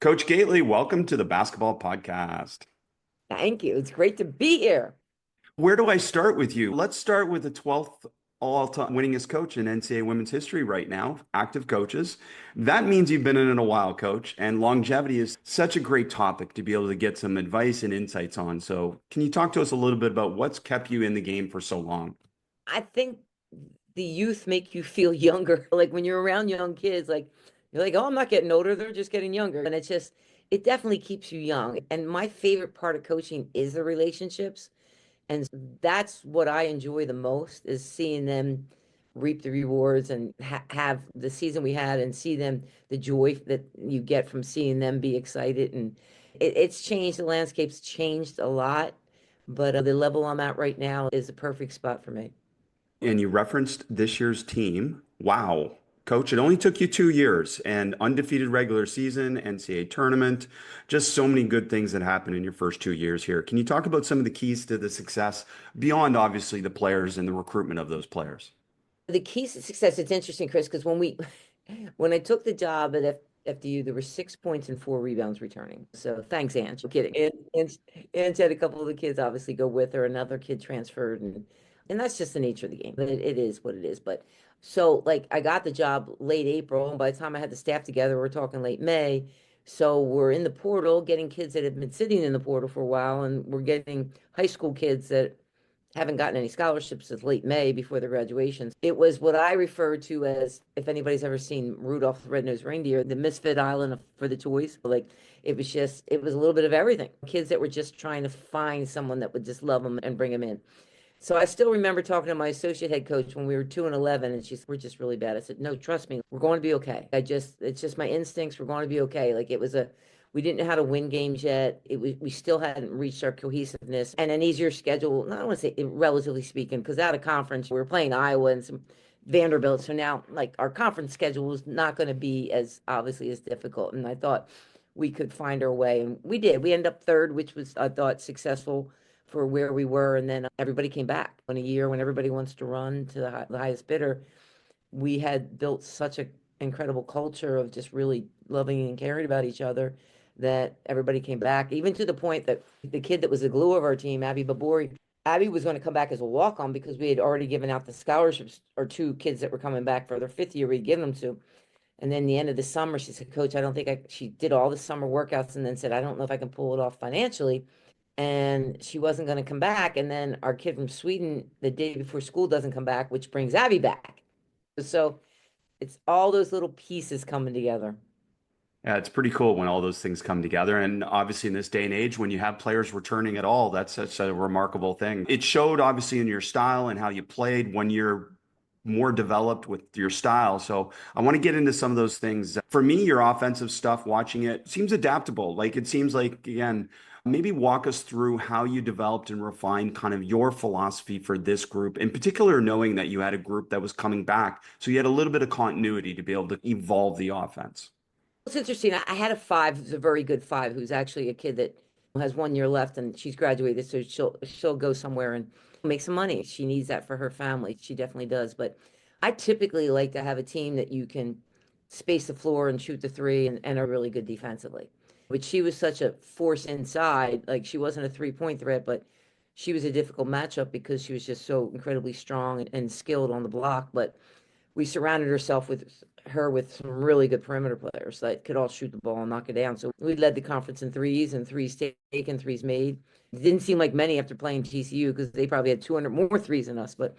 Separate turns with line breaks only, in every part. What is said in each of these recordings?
Coach Gaitley, welcome to the basketball podcast.
Thank you. It's great to be here.
Where do I start with you? Let's start with the 12th all-time winningest coach in NCAA women's history right now, active coaches. That means you've been in it a while, coach, and longevity is such a great topic to be able to get some advice and insights on. So, can you talk to us a little bit about what's kept you in the game for so long?
I think the youth make you feel younger. Like when you're around young kids, like you're like, oh, I'm not getting older. They're just getting younger. And it definitely keeps you young. And my favorite part of coaching is the relationships. And that's what I enjoy the most is seeing them reap the rewards and have the season we had and see them, the joy that you get from seeing them be excited. And it's changed. The landscape's changed a lot, but the level I'm at right now is a perfect spot for me.
And you referenced this year's team. Wow. Coach, it only took you 2 years and undefeated regular season, NCAA tournament, just so many good things that happened in your first 2 years here. Can you talk about some of the keys to the success beyond obviously the players and the recruitment of those players?
The keys to success, it's interesting, Chris, because when I took the job at FDU, there were 6 points and 4 rebounds returning. So thanks, Ange. I'm kidding. Ange had a couple of the kids obviously go with her. Another kid transferred, and that's just the nature of the game. But it is what it is. But so like I got the job late April, and by the time I had the staff together, we're talking late May. So we're in the portal, getting kids that have been sitting in the portal for a while, and we're getting high school kids that haven't gotten any scholarships since late May before their graduations. It was what I refer to as, if anybody's ever seen Rudolph the Red-Nosed Reindeer, the misfit island for the toys. Like it was a little bit of everything. Kids that were just trying to find someone that would just love them and bring them in. So I still remember talking to my associate head coach when we were 2-11, and she said, "We're just really bad." I said, "No, trust me, we're going to be okay. It's just my instincts. We're going to be okay." Like we didn't know how to win games yet. We still hadn't reached our cohesiveness and an easier schedule. Not I want to say relatively speaking, because out of conference we were playing Iowa and some Vanderbilt. So now, like our conference schedule was not going to be as obviously as difficult. And I thought we could find our way, and we did. We ended up third, which was I thought successful for where we were. And then everybody came back in a year when everybody wants to run to the highest bidder. We had built such an incredible culture of just really loving and caring about each other that everybody came back, even to the point that the kid that was the glue of our team, Abby Babori, Abby was going to come back as a walk-on because we had already given out the scholarships or two kids that were coming back for their fifth year, we'd given them to. And then the end of the summer, she said, "Coach, I don't think she did all the summer workouts and then said, I don't know if I can pull it off financially." And she wasn't going to come back. And then our kid from Sweden, the day before school doesn't come back, which brings Abby back. So it's all those little pieces coming together.
Yeah, it's pretty cool when all those things come together. And obviously, in this day and age, when you have players returning at all, that's such a remarkable thing. It showed obviously in your style and how you played when you're more developed with your style. So I want to get into some of those things. For me, your offensive stuff, watching it seems adaptable. Like it seems like, again, maybe walk us through how you developed and refined kind of your philosophy for this group, in particular, knowing that you had a group that was coming back. So you had a little bit of continuity to be able to evolve the offense.
It's interesting. I had a five who's a very good five, who's actually a kid that has 1 year left and she's graduated, so she'll go somewhere and make some money. She needs that for her family. She definitely does. But I typically like to have a team that you can space the floor and shoot the three and are really good defensively. But she was such a force inside. Like she wasn't a 3-point threat, but she was a difficult matchup because she was just so incredibly strong and skilled on the block. But we surrounded her with some really good perimeter players that could all shoot the ball and knock it down. So we led the conference in threes and threes taken, threes made. It didn't seem like many after playing TCU because they probably had 200 more threes than us. But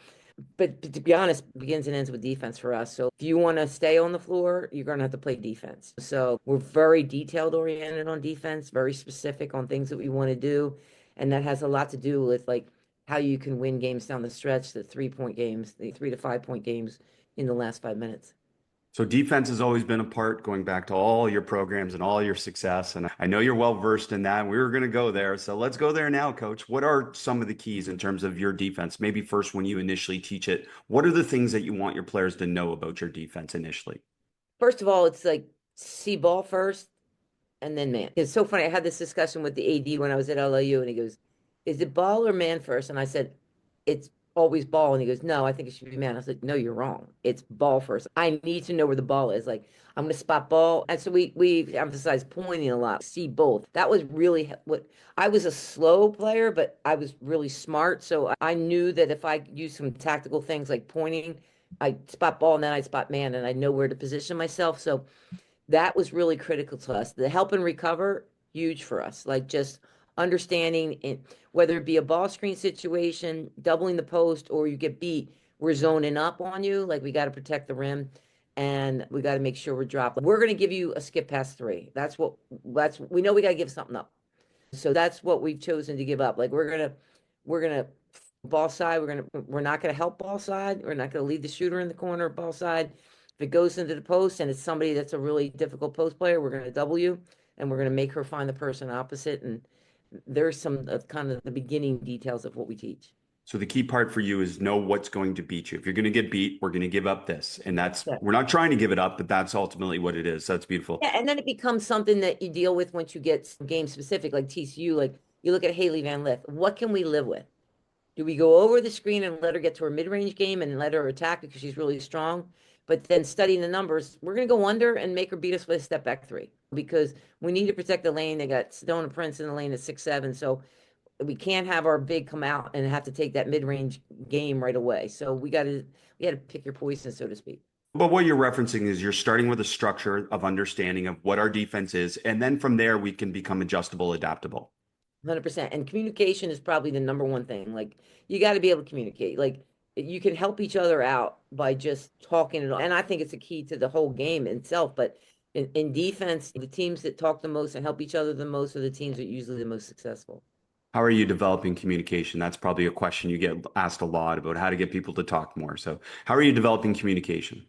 to be honest, it begins and ends with defense for us. So if you want to stay on the floor, you're going to have to play defense. So we're very detailed oriented on defense, very specific on things that we want to do. And that has a lot to do with like how you can win games down the stretch, the 3-point games, the 3 to 5 point games in the last 5 minutes.
So defense has always been a part going back to all your programs and all your success. And I know you're well versed in that. We were going to go there. So let's go there now, coach. What are some of the keys in terms of your defense? Maybe first, when you initially teach it, what are the things that you want your players to know about your defense initially?
First of all, it's like see ball first and then man. It's so funny. I had this discussion with the AD when I was at LIU, and he goes, "Is it ball or man first?" And I said, "It's always ball. And he goes, no, I think it should be man. I was like, no, you're wrong. It's ball first. I need to know where the ball is. Like, I'm going to spot ball. And so we emphasize pointing a lot, see both. That was really what I was a slow player, but I was really smart. So I knew that if I used some tactical things like pointing, I spot ball and then I spot man and I know where to position myself. So that was really critical to us. The help and recover, huge for us. Like just understanding it, whether it be a ball screen situation, doubling the post, or you get beat, we're zoning up on you. Like we got to protect the rim and we got to make sure we're dropping. We're going to give you a skip past three. We know we got to give something up. So that's what we've chosen to give up. Like we're gonna ball side. We're not gonna help ball side. We're not gonna leave the shooter in the corner ball side. If it goes into the post and it's somebody that's a really difficult post player, we're gonna double you and we're gonna make her find the person opposite. And there's some of kind of the beginning details of what we teach.
So the key part for you is know what's going to beat you. If you're going to get beat, we're going to give up this. And that's,
Yeah.
we're not trying to give it up, but that's ultimately what it is. That's beautiful.
Yeah, and then it becomes something that you deal with once you get game specific, like TCU. Like you look at Haley Van Lith. What can we live with? Do we go over the screen and let her get to her mid-range game and let her attack because she's really strong? But then studying the numbers, we're going to go under and make her beat us with a step back three because we need to protect the lane. They got Stone and Prince in the lane at 6'7". So we can't have our big come out and have to take that mid-range game right away. So we got to pick your poison, so to speak.
But what you're referencing is you're starting with a structure of understanding of what our defense is. And then from there, we can become adjustable, adaptable.
100%. And communication is probably the number one thing. Like you got to be able to communicate. Like you can help each other out by just talking it all. And I think it's a key to the whole game itself. But in defense, the teams that talk the most and help each other the most are the teams that are usually the most successful.
How are you developing communication? That's probably a question you get asked a lot about how to get people to talk more. So how are you developing communication?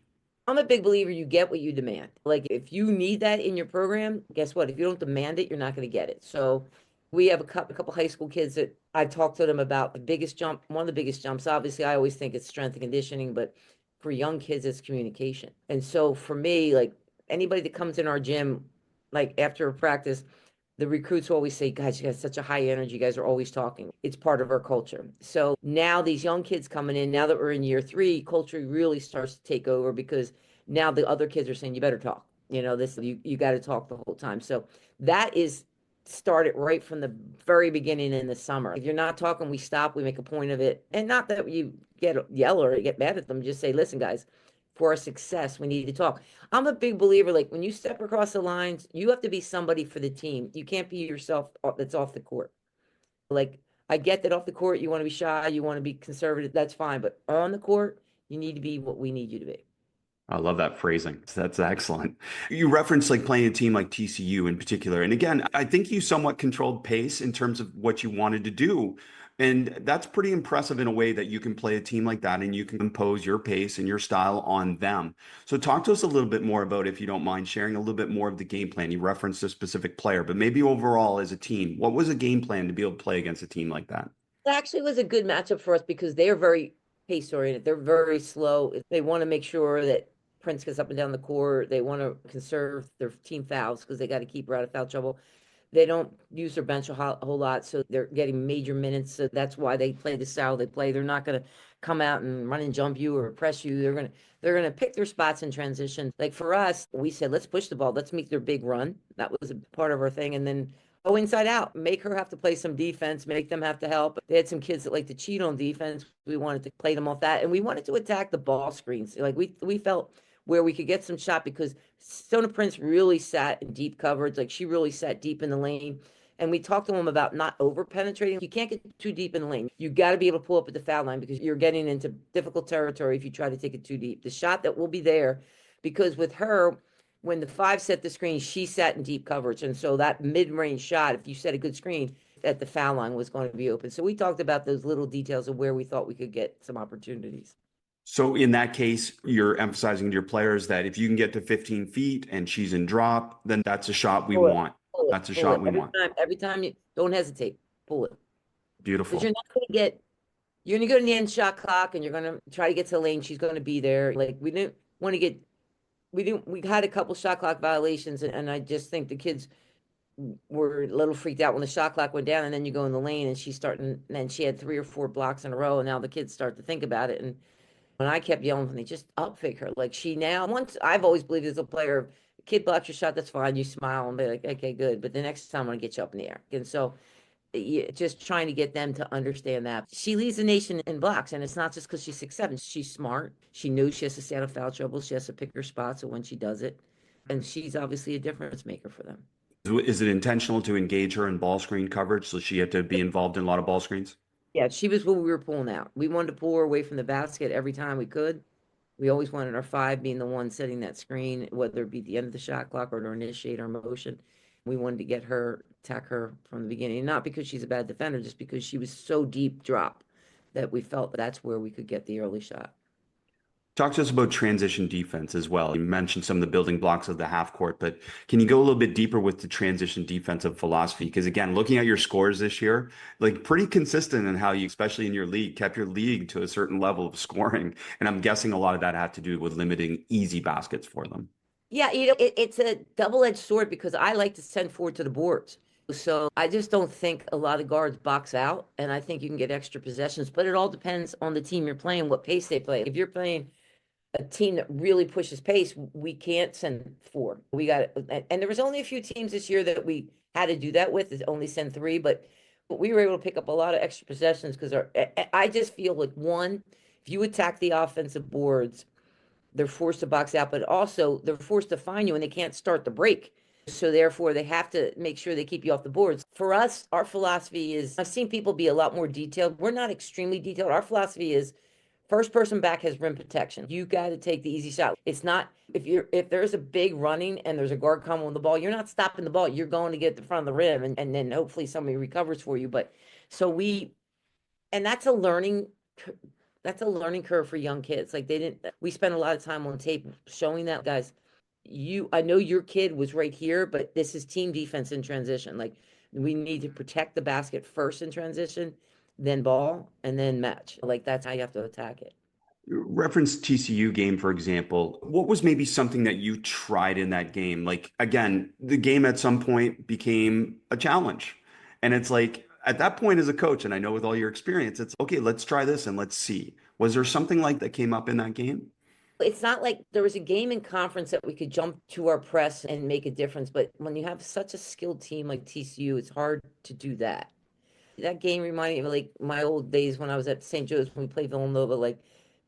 I'm a big believer you get what you demand. Like if you need that in your program, guess what? If you don't demand it, you're not going to get it. So we have a couple high school kids that I talked to them about the biggest jump. One of the biggest jumps, obviously, I always think it's strength and conditioning, but for young kids, it's communication. And so for me, like anybody that comes in our gym, like after a practice, the recruits always say, guys, you guys such a high energy. You guys are always talking. It's part of our culture. So now these young kids coming in, now that we're in year three, culture really starts to take over because now the other kids are saying, you better talk. You know, this you got to talk the whole time. So that is started right from the very beginning in the summer. If you're not talking, we stop, we make a point of it. And not that you yell or get mad at them, just say, listen, guys, for our success, we need to talk. I'm a big believer, like when you step across the lines, you have to be somebody for the team. You can't be yourself that's off the court. Like I get that off the court, you want to be shy, you want to be conservative, that's fine. But on the court, you need to be what we need you to be.
I love that phrasing. That's excellent. You referenced like playing a team like TCU in particular. And again, I think you somewhat controlled pace in terms of what you wanted to do. And that's pretty impressive in a way that you can play a team like that and you can impose your pace and your style on them. So talk to us a little bit more about, if you don't mind sharing a little bit more of the game plan. You referenced a specific player, but maybe overall as a team, what was a game plan to be able to play against a team like that?
It actually was a good matchup for us because they are very pace oriented. They're very slow. They want to make sure that Prince gets up and down the court. They want to conserve their team fouls because they got to keep her out of foul trouble. They don't use their bench a whole lot, so they're getting major minutes. So that's why they play the style they play. They're not going to come out and run and jump you or press you. They're gonna pick their spots in transition. Like for us, we said let's push the ball. Let's make their big run. That was a part of our thing, and then go inside out. Make her have to play some defense. Make them have to help. They had some kids that like to cheat on defense. We wanted to play them off that, and we wanted to attack the ball screens. Like we felt where we could get some shot because Sona Prince really sat in deep coverage. Like she really sat deep in the lane. And we talked to him about not over penetrating. You can't get too deep in the lane. You got to be able to pull up at the foul line because you're getting into difficult territory if you try to take it too deep. The shot that will be there because with her, when the five set the screen, she sat in deep coverage. And so that mid-range shot, if you set a good screen, at the foul line was going to be open. So we talked about those little details of where we thought we could get some opportunities.
So in that case, you're emphasizing to your players that if you can get to 15 feet and she's in drop, then that's a shot we
Pull it,
want.
pull it,
That's a
pull
shot
it.
we want.
Every time you don't hesitate, pull it. Because
Beautiful.
you're gonna go to the end shot clock and you're gonna try to get to the lane. She's gonna be there. Like we didn't want to get we had a couple shot clock violations and I just think the kids were a little freaked out when the shot clock went down, and then you go in the lane and she's starting, and then she had 3 or 4 blocks in a row, and now the kids start to think about it. And when I kept yelling for me, just up fake her. Like she now, once I've always believed as a player, kid blocks your shot, that's fine. You smile and be like, okay, good. But the next time I'm gonna get you up in the air. And so just trying to get them to understand that she leads the nation in blocks, and it's not just because she's 6'7". She's smart. She knows she has to stay out of foul trouble. She has to pick her spots, and when she does it, and she's obviously a difference maker for them.
Is it intentional to engage her in ball screen coverage so she had to be involved in a lot of ball screens?
Yeah, she was what we were pulling out. We wanted to pull her away from the basket every time we could. We always wanted our 5 being the one setting that screen, whether it be at the end of the shot clock or to initiate our motion. We wanted to get her, attack her from the beginning, not because she's a bad defender, just because she was so deep drop that we felt that's where we could get the early shot.
Talk to us about transition defense as well. You mentioned some of the building blocks of the half court, but can you go a little bit deeper with the transition defensive philosophy? Because again, looking at your scores this year, like pretty consistent in how you, especially in your league, kept your league to a certain level of scoring. And I'm guessing a lot of that had to do with limiting easy baskets for them.
Yeah, it's a double-edged sword because I like to send forward to the boards. So I just don't think a lot of guards box out, and I think you can get extra possessions, but it all depends on the team you're playing, what pace they play. If you're playing a team that really pushes pace, we can't send 4. We got, and there was only a few teams this year that we had to do that with, is only send 3, but we were able to pick up a lot of extra possessions because I just feel like, one, if you attack the offensive boards, they're forced to box out, but also they're forced to find you and they can't start the break. So therefore, they have to make sure they keep you off the boards. For us, our philosophy is, I've seen people be a lot more detailed. We're not extremely detailed. Our philosophy is first person back has rim protection. You got to take the easy shot. It's not, if there's a big running and there's a guard coming with the ball, you're not stopping the ball. You're going to get the front of the rim, and then hopefully somebody recovers for you. But so and that's a learning curve for young kids. Like we spent a lot of time on tape showing that, guys, I know your kid was right here, but this is team defense in transition. Like we need to protect the basket first in transition, then ball, and then match. Like that's how you have to attack it.
Reference TCU game, for example. What was maybe something that you tried in that game? Like, again, the game at some point became a challenge. And it's like, at that point as a coach, and I know with all your experience, it's okay, let's try this and let's see. Was there something like that came up in that game?
It's not like there was a game in conference that we could jump to our press and make a difference. But when you have such a skilled team like TCU, it's hard to do that. That game reminded me of like my old days when I was at St. Joe's when we played Villanova. Like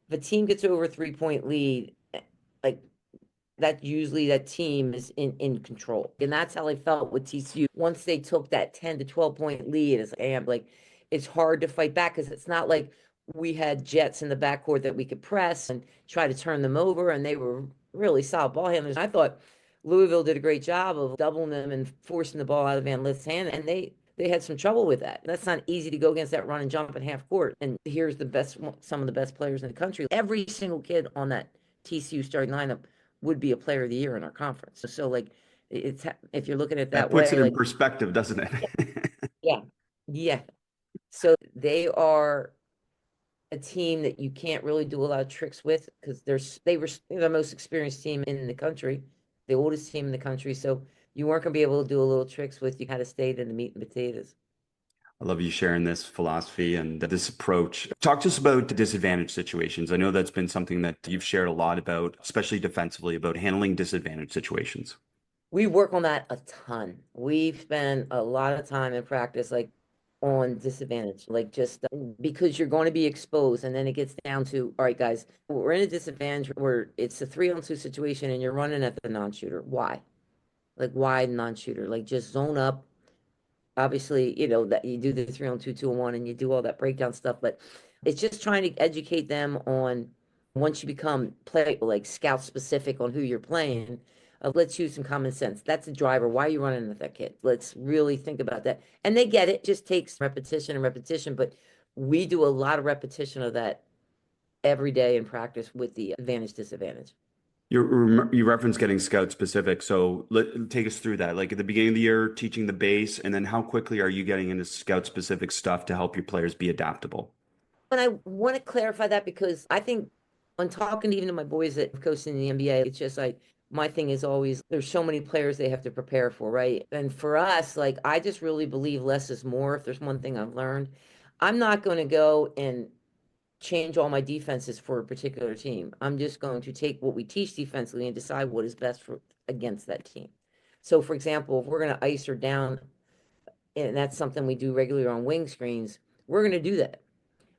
if a team gets over a 3-point lead, like that usually that team is in control. And that's how I felt with TCU. Once they took that 10 to 12-point lead, it's hard to fight back because it's not like we had jets in the backcourt that we could press and try to turn them over, and they were really solid ball handlers. I thought Louisville did a great job of doubling them and forcing the ball out of Van Lith's hand, and they had some trouble with that. That's not easy to go against that run and jump in half court. And here's some of the best players in the country. Every single kid on that TCU starting lineup would be a player of the year in our conference. So like if you're looking at it
That
that
puts
way,
it in
like
perspective, doesn't it?
yeah, yeah. So they are a team that you can't really do a lot of tricks with because they're the most experienced team in the country, the oldest team in the country. So you weren't gonna be able to do a little tricks with. You kind of stayed in the meat and potatoes.
I love you sharing this philosophy and this approach. Talk to us about disadvantage situations. I know that's been something that you've shared a lot about, especially defensively, about handling disadvantage situations.
We work on that a ton. We've spent a lot of time in practice, like on disadvantage, like just because you're going to be exposed. And then it gets down to, all right, guys, we're in a disadvantage where it's a 3-on-2 situation and you're running at the non-shooter. Why? Like, why non-shooter? Like, just zone up. Obviously, that you do the 3-on-2, 2-on-1, and you do all that breakdown stuff, but it's just trying to educate them on once you become play like scout specific on who you're playing. Let's use some common sense. That's the driver. Why are you running with that kid? Let's really think about that. And they get it. It just takes repetition and repetition, but we do a lot of repetition of that every day in practice with the advantage disadvantage.
You referenced getting scout specific. So take us through that. Like at the beginning of the year, teaching the base, and then how quickly are you getting into scout specific stuff to help your players be adaptable?
And I want to clarify that because I think when talking even to my boys that coach in the NBA, it's just like my thing is always there's so many players they have to prepare for, right? And for us, like I just really believe less is more. If there's one thing I've learned, I'm not going to go and change all my defenses for a particular team. I'm just going to take what we teach defensively and decide what is best for against that team. So, for example, if we're going to ice her down, and that's something we do regularly on wing screens, we're going to do that.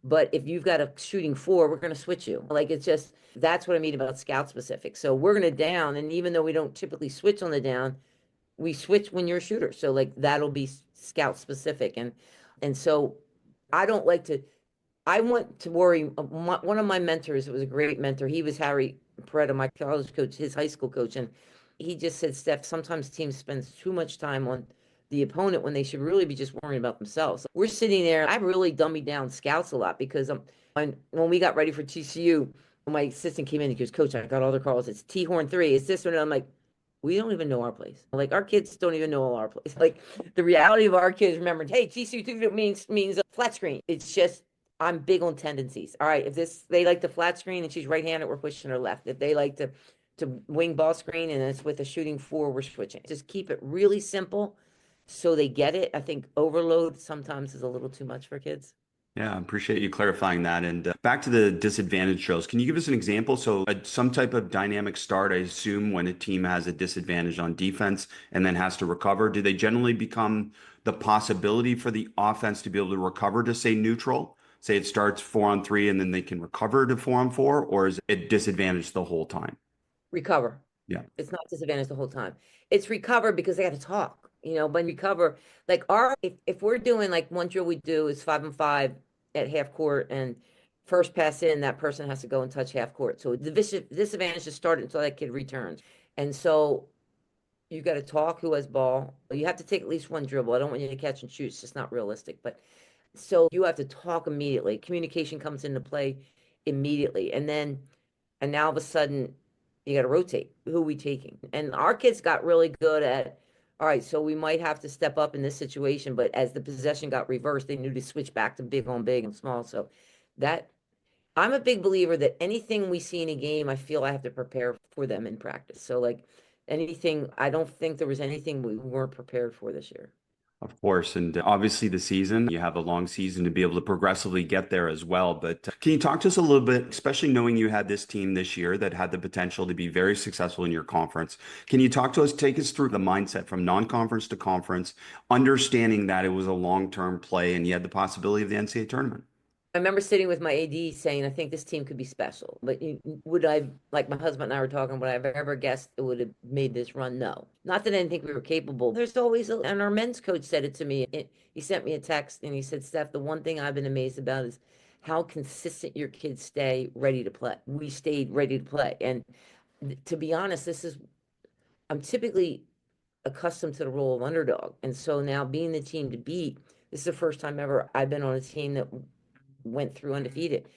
But if you've got a shooting four, we're going to switch you. Like it's just that's what I mean about scout specific. So we're going to down, and even though we don't typically switch on the down, we switch when you're a shooter. So like that'll be scout specific, and so I don't like to. I want to worry. One of my mentors, it was a great mentor. He was Harry Peretta, my college coach, his high school coach, and he just said, Steph, sometimes teams spend too much time on the opponent when they should really be just worrying about themselves. We're sitting there. I really dummied down scouts a lot because when we got ready for TCU, my assistant came in and goes, Coach, I got all the calls. It's T horn three. It's this one. And I'm like, we don't even know our place. Like our kids don't even know our place. Like the reality of our kids remembered, hey, TCU two means a flat screen. It's just I'm big on tendencies. All right, if they like the flat screen and she's right-handed, we're pushing her left. If they like to wing ball screen and it's with a shooting four, we're switching. Just keep it really simple so they get it. I think overload sometimes is a little too much for kids.
Yeah, I appreciate you clarifying that. And back to the disadvantage drills, can you give us an example? So, some type of dynamic start, I assume, when a team has a disadvantage on defense and then has to recover, do they generally become the possibility for the offense to be able to recover to say neutral? Say it starts 4-on-3 and then they can recover to 4-on-4, or is it disadvantage the whole time?
Recover.
Yeah.
It's not disadvantage the whole time. It's recover because they got to talk, but recover like if we're doing like one drill we do is 5-on-5 at half court and first pass in, that person has to go and touch half court. So the disadvantage is started until that kid returns. And so you got to talk who has ball. You have to take at least one dribble. I don't want you to catch and shoot. It's just not realistic. But so you have to talk immediately. Communication comes into play immediately. And now all of a sudden you got to rotate. Who are we taking? And our kids got really good at, all right, so we might have to step up in this situation, but as the possession got reversed, they knew to switch back to big on big and small. So that I'm a big believer that anything we see in a game, I feel I have to prepare for them in practice. So like anything, I don't think there was anything we weren't prepared for this year.
Of course. And obviously, the season, you have a long season to be able to progressively get there as well. But can you talk to us a little bit, especially knowing you had this team this year that had the potential to be very successful in your conference? Can you talk to us, take us through the mindset from non-conference to conference, understanding that it was a long-term play and you had the possibility of the NCAA tournament?
I remember sitting with my AD saying, I think this team could be special. But would I, like my husband and I were talking, would I have ever guessed it would have made this run? No. Not that I didn't think we were capable. There's always, and our men's coach said it to me. He sent me a text and he said, Steph, the one thing I've been amazed about is how consistent your kids stay ready to play. We stayed ready to play. And to be honest, I'm typically accustomed to the role of underdog. And so now being the team to beat, this is the first time ever I've been on a team that went through undefeated.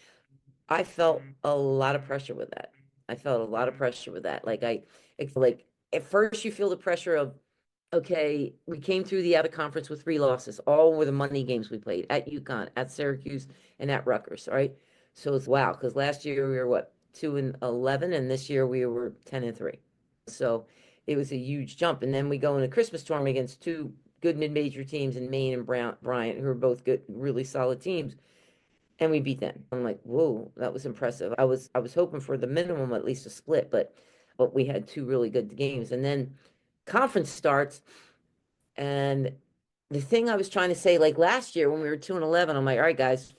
I felt a lot of pressure with that. I felt a lot of pressure with that. It's like at first you feel the pressure of, okay, we came through the out of conference with 3 losses. All were the money games we played at UConn, at Syracuse, and at Rutgers. All right. So it's wow, because last year we were what, 2-11, and this year we were 10-3. So it was a huge jump. And then we go in a Christmas tournament against two good mid-major teams in Maine and Bryant, who are both good, really solid teams. And we beat them. I'm like, whoa, that was impressive. I was hoping for the minimum, at least a split, but we had two really good games. And then conference starts, and the thing I was trying to say, like last year when we were 2-11, I'm like, all right, guys,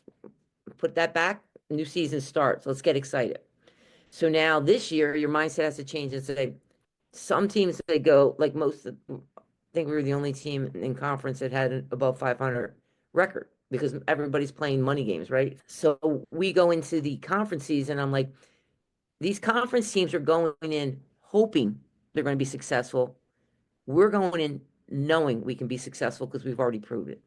put that back. New season starts. Let's get excited. So now this year, your mindset has to change and say, some teams they go like I think we were the only team in conference that had an above 500 record because everybody's playing money games, right? So we go into the conference season. I'm like, these conference teams are going in hoping they're going to be successful. We're going in knowing we can be successful because we've already proved it.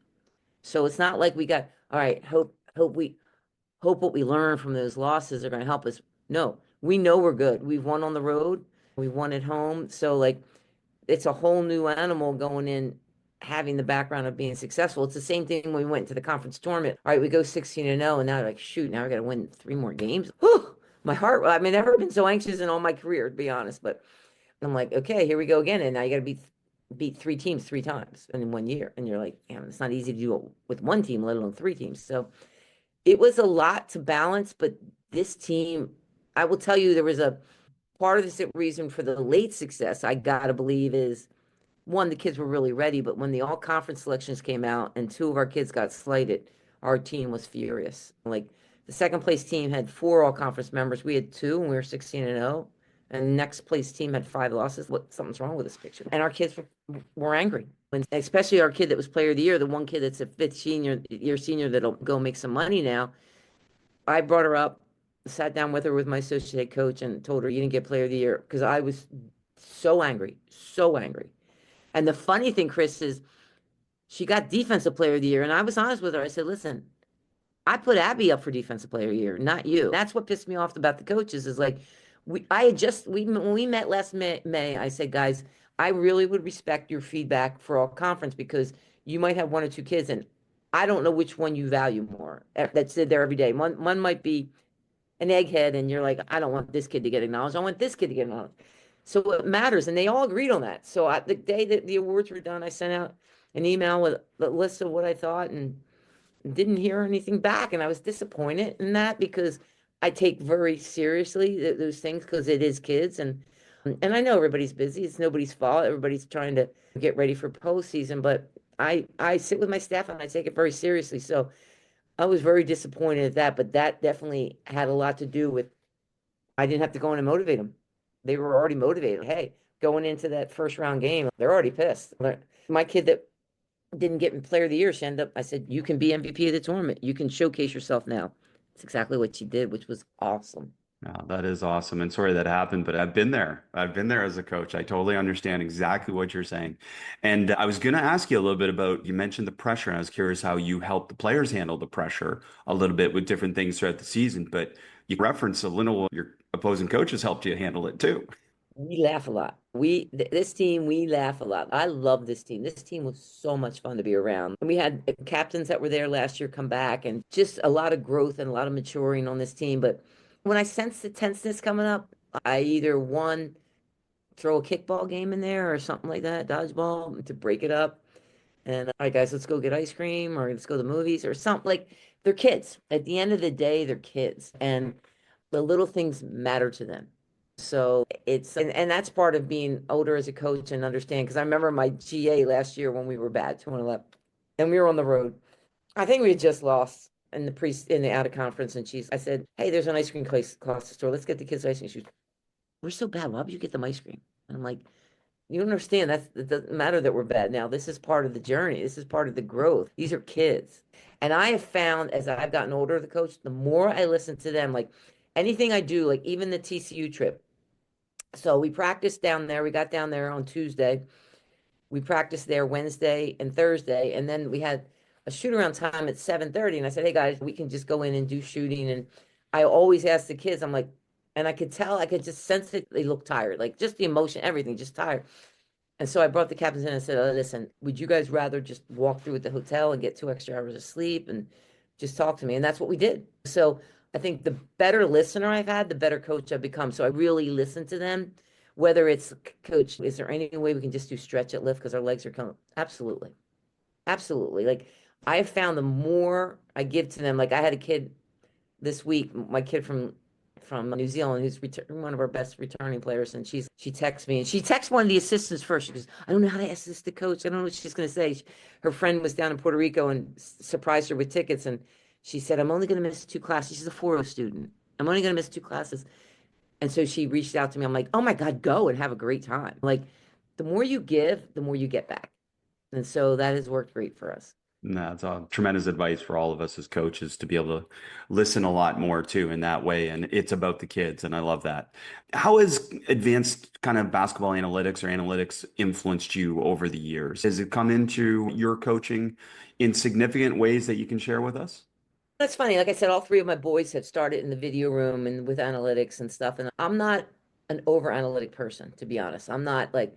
So it's not like we got, all right, hope what we learn from those losses are going to help us. No, we know we're good. We've won on the road. We won at home. So like it's a whole new animal going in having the background of being successful. It's the same thing when we went to the conference tournament. All right, we go 16-0, and now like, shoot, now we got to win 3 more games. Whew, my heart, I mean, I've never been so anxious in all my career, to be honest. But I'm like, okay, here we go again. And now you got to beat three teams 3 times in 1 year. And you're like, damn, it's not easy to do it with one team, let alone 3 teams. So it was a lot to balance, but this team, I will tell you, there was a part of the reason for the late success, I gotta believe, is one, the kids were really ready, but when the all conference selections came out and 2 of our kids got slighted, our team was furious. Like the second place team had 4 all conference members. We had 2 and we were 16-0. And the next place team had 5 losses. What, something's wrong with this picture. And our kids were angry. When, especially our kid that was player of the year, the one kid that's a fifth year senior that'll go make some money now. I brought her up, sat down with her with my associate head coach and told her, you didn't get player of the year, because I was so angry, so angry. And the funny thing, Chris, is she got defensive player of the year. And I was honest with her. I said, listen, I put Abby up for defensive player of the year, not you. That's what pissed me off about the coaches is like, when we met last May, I said, guys, I really would respect your feedback for all conference because you might have 1 or 2 kids and I don't know which one you value more. That's there every day. One might be an egghead and you're like, I don't want this kid to get acknowledged. I want this kid to get acknowledged. So it matters. And they all agreed on that. So the day that the awards were done, I sent out an email with a list of what I thought and didn't hear anything back. And I was disappointed in that because I take very seriously those things because it is kids. And I know everybody's busy. It's nobody's fault. Everybody's trying to get ready for postseason. But I sit with my staff and I take it very seriously. So I was very disappointed at that. But that definitely had a lot to do with I didn't have to go in and motivate them. They were already motivated. Hey, going into that first round game, they're already pissed. My kid that didn't get player of the year, she ended up, I said, you can be MVP of the tournament. You can showcase yourself now. It's exactly what she did, which was awesome.
Oh, that is awesome. And sorry that happened, but I've been there. I've been there as a coach. I totally understand exactly what you're saying. And I was going to ask you a little bit about, you mentioned the pressure, and I was curious how you help the players handle the pressure a little bit with different things throughout the season. But you referenced a little, your opposing coaches helped you handle it too.
We laugh a lot. This team, we laugh a lot. I love this team. This team was so much fun to be around. And we had captains that were there last year come back and just a lot of growth and a lot of maturing on this team. But when I sense the tenseness coming up, I either one, throw a kickball game in there or something like that, dodgeball to break it up. And all right, guys, let's go get ice cream or let's go to the movies or something. Like they're kids. At the end of the day, they're kids. And the little things matter to them. So and that's part of being older as a coach and understand. Because I remember my GA last year when we were bad, 2-11, and we were on the road. I think we had just lost in the out of conference, and I said, "Hey, there's an ice cream place across the store. Let's get the kids ice cream." She was, "We're so bad. Why would you get them ice cream?" And I'm like, "You don't understand. It doesn't matter that we're bad. Now this is part of the journey. This is part of the growth. These are kids." And I have found as I've gotten older, the coach, the more I listen to them, like anything I do, like even the TCU trip. So we practiced down there. We got down there on Tuesday. We practiced there Wednesday and Thursday, and then we had a shoot around time at 7:30. And I said, "Hey guys, we can just go in and do shooting." And I always ask the kids, I'm like, and I could tell, I could just sense it. They look tired, like just the emotion, everything, just tired. And so I brought the captains in and said, "Oh, listen, would you guys rather just walk through at the hotel and get 2 extra hours of sleep and just talk to me?" And that's what we did. So I think the better listener I've had, the better coach I've become. So I really listen to them, whether it's coach, is there any way we can just do stretch at lift because our legs are coming? Absolutely. Absolutely. Like I have found the more I give to them, like I had a kid this week, my kid from New Zealand, who's one of our best returning players, and she texts me and she texts one of the assistants first. She goes, "I don't know how to ask this to coach. I don't know what she's going to say." Her friend was down in Puerto Rico and surprised her with tickets, and she said, "I'm only going to miss 2 classes." She's a 4.0 student. "I'm only going to miss 2 classes." And so she reached out to me. I'm like, "Oh my God, go and have a great time." Like the more you give, the more you get back. And so that has worked great for us.
No, that's all tremendous advice for all of us as coaches to be able to listen a lot more too in that way. And it's about the kids, and I love that. How has advanced kind of basketball analytics or analytics influenced you over the years? Has it come into your coaching in significant ways that you can share with us?
That's funny. Like I said, all 3 of my boys have started in the video room and with analytics and stuff. And I'm not an over analytic person, to be honest. I'm not like,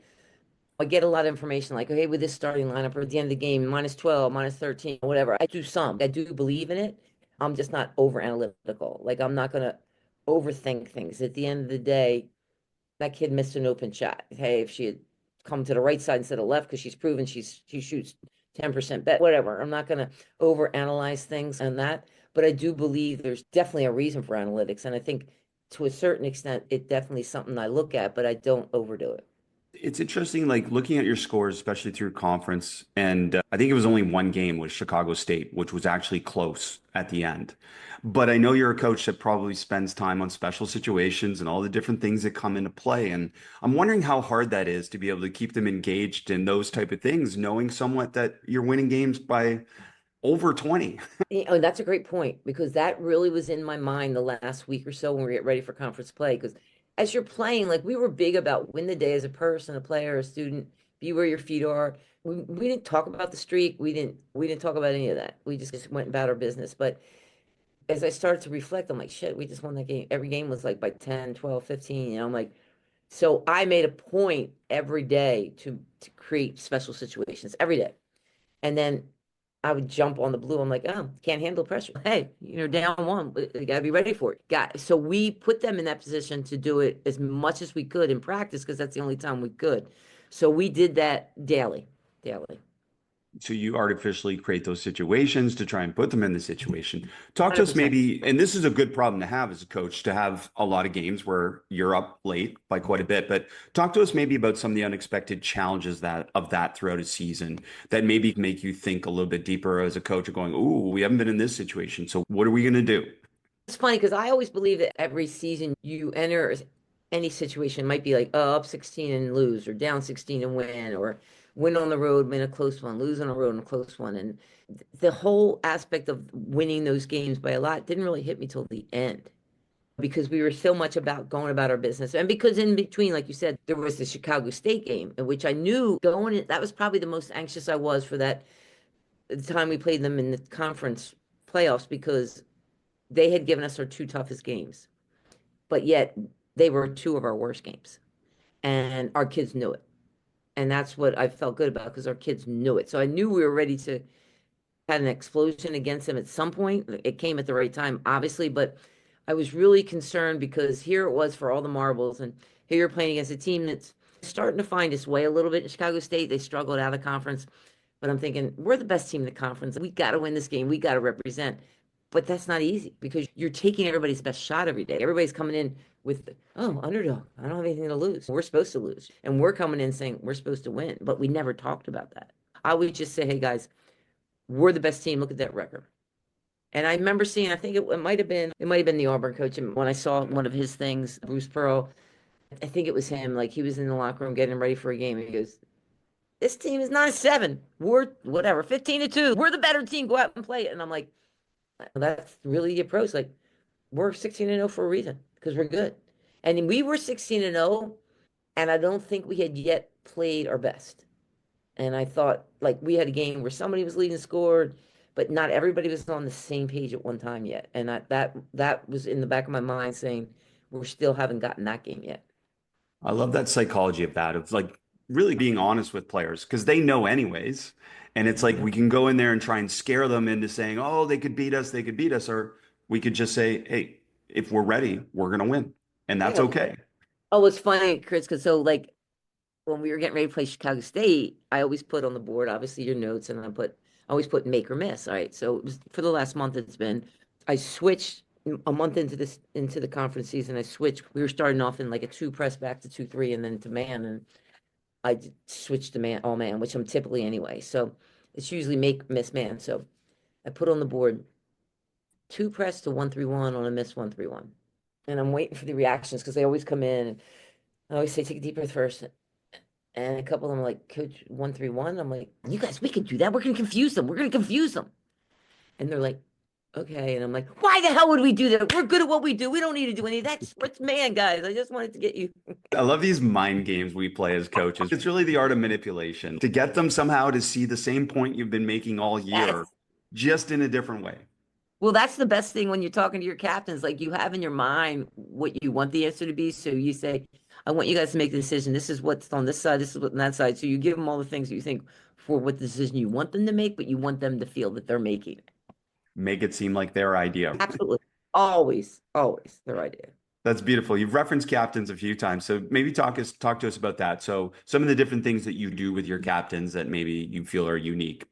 I get a lot of information like, okay, with this starting lineup or at the end of the game, -12, -13, whatever. I do some. I do believe in it. I'm just not over analytical. Like I'm not going to overthink things. At the end of the day, that kid missed an open shot. Hey, if she had come to the right side instead of left, because she's proven she shoots 10% bet, whatever. I'm not going to overanalyze things on that, but I do believe there's definitely a reason for analytics. And I think to a certain extent, it definitely is something I look at, but I don't overdo it.
It's interesting, like looking at your scores, especially through conference. And I think it was only one game with Chicago State, which was actually close at the end. But I know you're a coach that probably spends time on special situations and all the different things that come into play. And I'm wondering how hard that is to be able to keep them engaged in those type of things, knowing somewhat that you're winning games by over 20.
Oh, that's a great point because that really was in my mind the last week or so when we get ready for conference play. Because as you're playing, like we were big about win the day as a person, a player, a student, be where your feet are. We didn't talk about the streak. We didn't talk about any of that. We just went about our business. But as I started to reflect, I'm like, shit, we just won that game. Every game was like by 10, 12, 15. I'm like, so I made a point every day to create special situations every day. And then I would jump on the blue. I'm like, oh, can't handle pressure. Hey, down one. You got to be ready for it. So we put them in that position to do it as much as we could in practice because that's the only time we could. So we did that daily, daily.
So you artificially create those situations to try and put them in the situation. Talk to us
100%.
maybe, and this is a good problem to have as a coach, to have a lot of games where you're up late by quite a bit. But talk to us maybe about some of the unexpected challenges that throughout a season that maybe make you think a little bit deeper as a coach of going, "Ooh, we haven't been in this situation. So what are we going to do?"
It's funny because I always believe that every season you enter any situation might be like, oh, up 16 and lose, or down 16 and win, or win on the road, win a close one, lose on the road, and a close one. And the whole aspect of winning those games by a lot didn't really hit me till the end because we were so much about going about our business. And because in between, like you said, there was the Chicago State game, in which I knew going in, that was probably the most anxious I was for that the time we played them in the conference playoffs because they had given us our two toughest games, but yet they were two of our worst games. And our kids knew it. And that's what I felt good about because our kids knew it. So I knew we were ready to had an explosion against them at some point. It came at the right time, obviously, but I was really concerned because here it was for all the marbles, and here you're playing against a team that's starting to find its way a little bit in Chicago State. They struggled out of the conference, but I'm thinking we're the best team in the conference. We got to win this game. We got to represent. But that's not easy because you're taking everybody's best shot every day. Everybody's coming in with, oh, underdog. I don't have anything to lose. We're supposed to lose. And we're coming in saying we're supposed to win, but we never talked about that. I would just say, hey, guys, we're the best team. Look at that record. And I remember seeing, I think it might have been the Auburn coach. And when I saw one of his things, Bruce Pearl, I think it was him, like he was in the locker room getting ready for a game. And he goes, this team is not a seven. We're whatever, 15-2. We're the better team. Go out and play it. And I'm like, that's really the approach. Like, we're 16-0 for a reason because we're good. And we were 16-0, and I don't think we had yet played our best. And I thought like we had a game where somebody was leading score, but not everybody was on the same page at one time yet. And that was in the back of my mind saying we're still haven't gotten that game yet.
I love that psychology of that, of like really being honest with players because they know anyways. And it's like
Yeah.
we can go in there and try and scare them into saying, oh, they could beat us. Or we could just say, hey, if we're ready, we're going to win. And that's
Yeah.
okay.
Oh, it's funny, Chris, because so like when we were getting ready to play Chicago State, I always put on the board, obviously your notes, and I always put make or miss. All right. So it was, for the last month, it's been, I switched a month into the conference season. I switched. We were starting off in like a two press back to 2-3 and then to man. And switched to man, all man, which I'm typically anyway. So it's usually make, miss, man. So I put on the board two press to 1-3-1 on a miss 1-3-1. And I'm waiting for the reactions because they always come in. And I always say, take a deep breath first. And a couple of them are like, Coach, 1-3-1. I'm like, you guys, we can do that. We're gonna confuse them. We're gonna confuse them. And they're like, okay. And I'm like, why the hell would we do that? We're good at what we do. We don't need to do any of that. What's man, guys? I just wanted to get you.
I love these mind games we play as coaches. It's really the art of manipulation to get them somehow to see the same point you've been making all year,
Yes.
just in a different way.
Well, that's the best thing when you're talking to your captains. Like you have in your mind what you want the answer to be. So you say, I want you guys to make the decision. This is what's on this side. This is what's on that side. So you give them all the things that you think for what decision you want them to make, but you want them to feel that they're making it.
Make it seem like their idea.
Absolutely. Always, always their idea.
That's beautiful. You've referenced captains a few times, so maybe talk to us about that. So some of the different things that you do with your captains that maybe you feel are unique.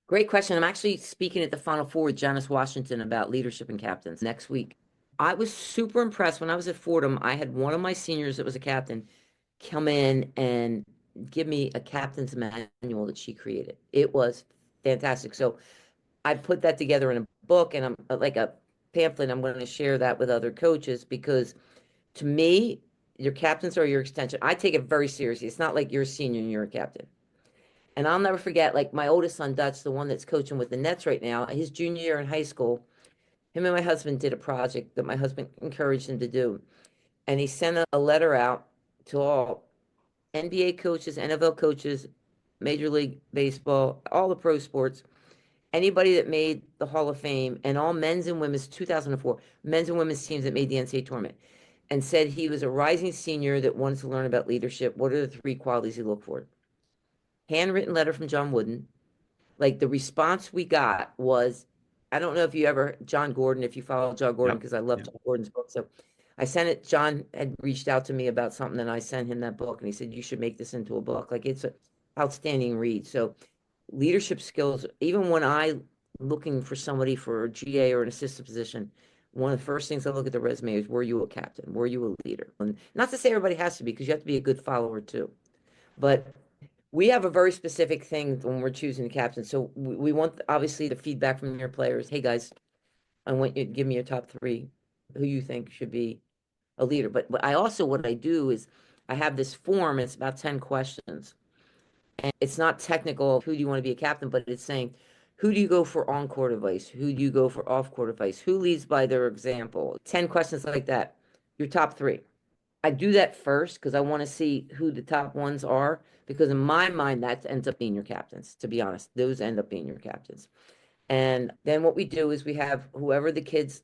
Great question. I'm actually speaking at the Final Four with Janice Washington about leadership and captains next week. I was super impressed when I was at Fordham. I had one of my seniors that was a captain come in and give me a captain's manual that she created. It was fantastic. So I put that together in a book and I'm like a pamphlet. I'm going to share that with other coaches because to me, your captains are your extension. I take it very seriously. It's not like you're a senior and you're a captain. And I'll never forget, like my oldest son, Dutch, the one that's coaching with the Nets right now, his junior year in high school, him and my husband did a project that my husband encouraged him to do. And he sent a letter out to all NBA coaches, NFL coaches, Major League Baseball, all the pro sports, anybody that made the Hall of Fame, and all men's and women's 2004 men's and women's teams that made the NCAA tournament, and said he was a rising senior that wanted to learn about leadership. What are the three qualities he looked for? Handwritten letter from John Wooden. Like the response we got was, I don't know if you ever, John Gordon, if you follow John Gordon,
Yep.
because I love
Yep.
John Gordon's book. So I sent it, John had reached out to me about something and I sent him that book and he said, you should make this into a book. Like it's an outstanding read. So leadership skills, even when I looking for somebody for a GA or an assistant position, one of the first things I look at the resume is, were you a captain? Were you a leader? And not to say everybody has to be, because you have to be a good follower too. But we have a very specific thing when we're choosing the captain. So we want obviously the feedback from your players. Hey guys, I want you to give me your top three, who you think should be a leader. But I also, what I do is I have this form, it's about 10 questions. And it's not technical, who do you want to be a captain, but it's saying, who do you go for on-court advice? Who do you go for off-court advice? Who leads by their example? 10 questions like that. Your top three. I do that first because I want to see who the top ones are. Because in my mind, that ends up being your captains, to be honest. Those end up being your captains. And then what we do is we have whoever the kids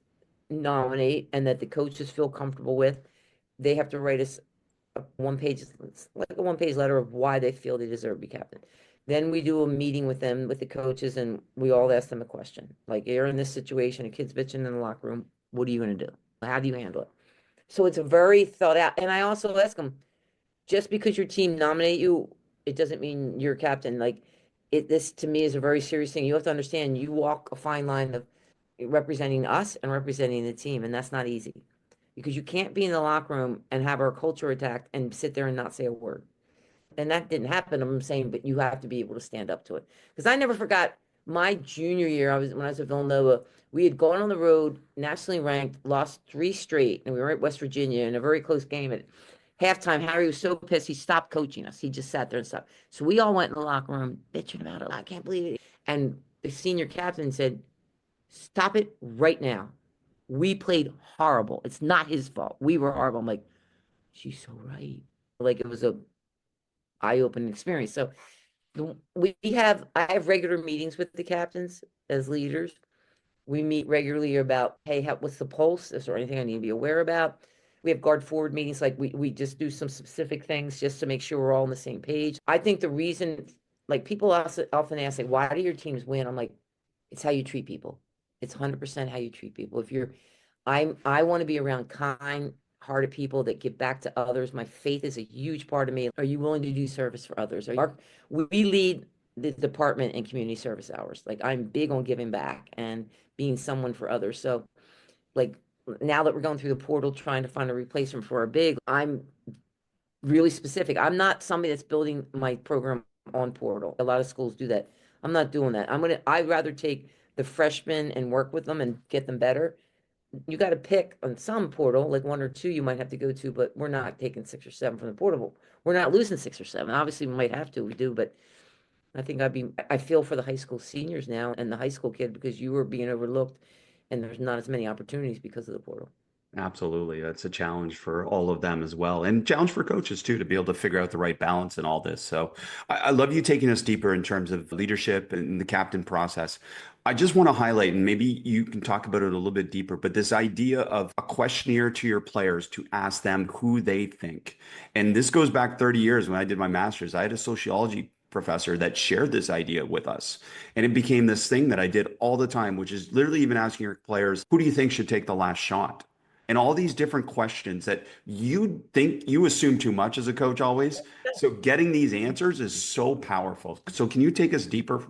nominate and that the coaches feel comfortable with, they have to write us a one-page, like a one-page letter of why they feel they deserve to be captain. Then we do a meeting with them, with the coaches, and we all ask them a question. Like, you're in this situation, a kid's bitching in the locker room. What are you going to do? How do you handle it? So it's a very thought out. And I also ask them, just because your team nominate you, it doesn't mean you're captain. Like this to me is a very serious thing. You have to understand you walk a fine line of representing us and representing the team, and that's not easy. Because you can't be in the locker room and have our culture attacked and sit there and not say a word. And that didn't happen. I'm saying, but you have to be able to stand up to it. Because I never forgot my junior year, when I was at Villanova, we had gone on the road, nationally ranked, lost three straight, and we were at West Virginia in a very close game. At halftime, Harry was so pissed he stopped coaching us. He just sat there and stopped. So we all went in the locker room bitching about it. I can't believe it. And the senior captain said, "Stop it right now. We played horrible. It's not his fault. We were horrible." I'm like, she's so right. Like it was a eye-opening experience. So I have regular meetings with the captains as leaders. We meet regularly about, hey, what's the pulse? Is there anything I need to be aware about? We have guard forward meetings, like we just do some specific things just to make sure we're all on the same page. I think the reason, like people often ask, like, why do your teams win? I'm like, it's how you treat people. It's 100% how you treat people. I want to be around kind-hearted people that give back to others. My faith is a huge part of me. Are you willing to do service for others? We lead the department in community service hours. Like I'm big on giving back and being someone for others. So like now that we're going through the portal trying to find a replacement for our big, I'm really specific. I'm not somebody that's building my program on portal. A lot of schools do that. I'm not doing that. I'd rather take the freshmen and work with them and get them better. You got to pick on some portal, like one or two you might have to go to, but we're not taking six or seven from the portable. We're not losing six or seven. Obviously, we might have to, we do, but I feel for the high school seniors now and the high school kid because you were being overlooked and there's not as many opportunities because of the portal.
Absolutely. That's a challenge for all of them as well. And challenge for coaches too, to be able to figure out the right balance in all this. So I love you taking us deeper in terms of leadership and the captain process. I just want to highlight, and maybe you can talk about it a little bit deeper, but this idea of a questionnaire to your players to ask them who they think. And this goes back 30 years when I did my master's. I had a sociology professor that shared this idea with us. And it became this thing that I did all the time, which is literally even asking your players, who do you think should take the last shot? and all these different questions that you think you assume too much as a coach always. So getting these answers is so powerful. So can you take us deeper?